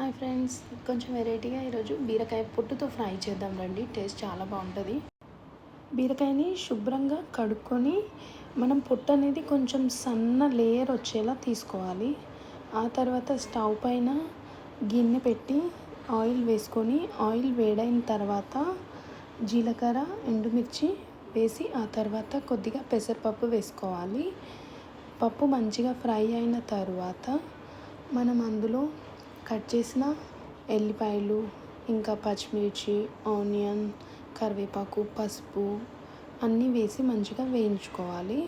Hi friends, కొంచెం వెరైటీగా ఈరోజు బీరకాయ పొట్టుతో ఫ్రై చేద్దాం రండి. టేస్ట్ చాలా బాగుంటుంది. బీరకాయని శుభ్రంగా కడుక్కొని మనం పొట్టు అనేది కొంచెం సన్న లేయర్ వచ్చేలా తీసుకోవాలి. ఆ తర్వాత స్టవ్ పైన గిన్నె పెట్టి ఆయిల్ వేసుకొని ఆయిల్ వేడైన తర్వాత జీలకర్ర, ఎండుమిర్చి వేసి ఆ తర్వాత కొద్దిగా పెసరపప్పు వేసుకోవాలి. పప్పు మంచిగా ఫ్రై అయిన తర్వాత మనం అందులో కట్ చేసిన ఎల్లిపాయలు, ఇంకా పచ్చిమిర్చి, ఆనియన్, కరివేపాకు, పసుపు అన్నీ వేసి మంచిగా వేయించుకోవాలి.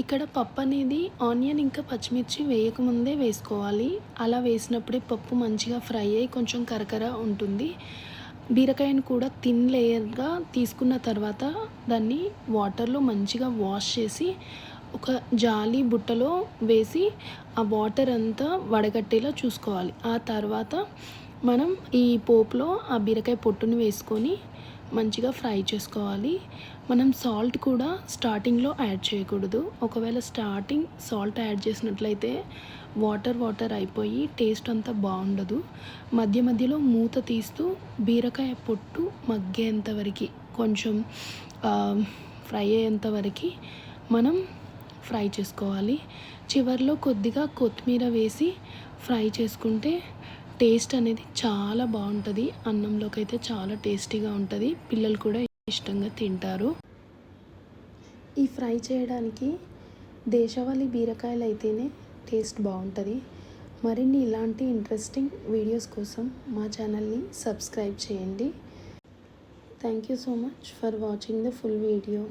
ఇక్కడ పప్పు అనేది ఆనియన్ ఇంకా పచ్చిమిర్చి వేయకముందే వేసుకోవాలి. అలా వేసినప్పుడే పప్పు మంచిగా ఫ్రై అయ్యి కొంచెం కరకర ఉంటుంది. బీరకాయను కూడా థిన్ లేయర్గా తీసుకున్న తర్వాత దాన్ని వాటర్లో మంచిగా వాష్ చేసి ఒక జాలి బుట్టలో వేసి ఆ వాటర్ అంతా వడగట్టేలా చూసుకోవాలి. ఆ తర్వాత మనం ఈ పోపులో ఆ బీరకాయ పొట్టుని వేసుకొని మంచిగా ఫ్రై చేసుకోవాలి. మనం సాల్ట్ కూడా స్టార్టింగ్లో యాడ్ చేయకూడదు. ఒకవేళ స్టార్టింగ్ సాల్ట్ యాడ్ చేసినట్లయితే వాటర్ అయిపోయి టేస్ట్ అంతా బాగుండదు. మధ్య మధ్యలో మూత తీస్తూ బీరకాయ పొట్టు మగ్గేంత వరకు కొంచెం ఫ్రై అయ్యేంత వరకు మనం ఫ్రై చేసుకోవాలి. చివరిలో కొద్దిగా కొత్తిమీర వేసి ఫ్రై చేసుకుంటే టేస్ట్ అనేది చాలా బాగుంటుంది. అన్నంలోకి అయితే చాలా టేస్టీగా ఉంటుంది. పిల్లలు కూడా ఇష్టంగా తింటారు. ఈ ఫ్రై చేయడానికి దేశవాళీ బీరకాయలు అయితేనే టేస్ట్ బాగుంటుంది. మరిన్ని ఇలాంటి ఇంట్రెస్టింగ్ వీడియోస్ కోసం మా ఛానల్ని సబ్స్క్రైబ్ చేయండి. Thank you so much for watching the full video.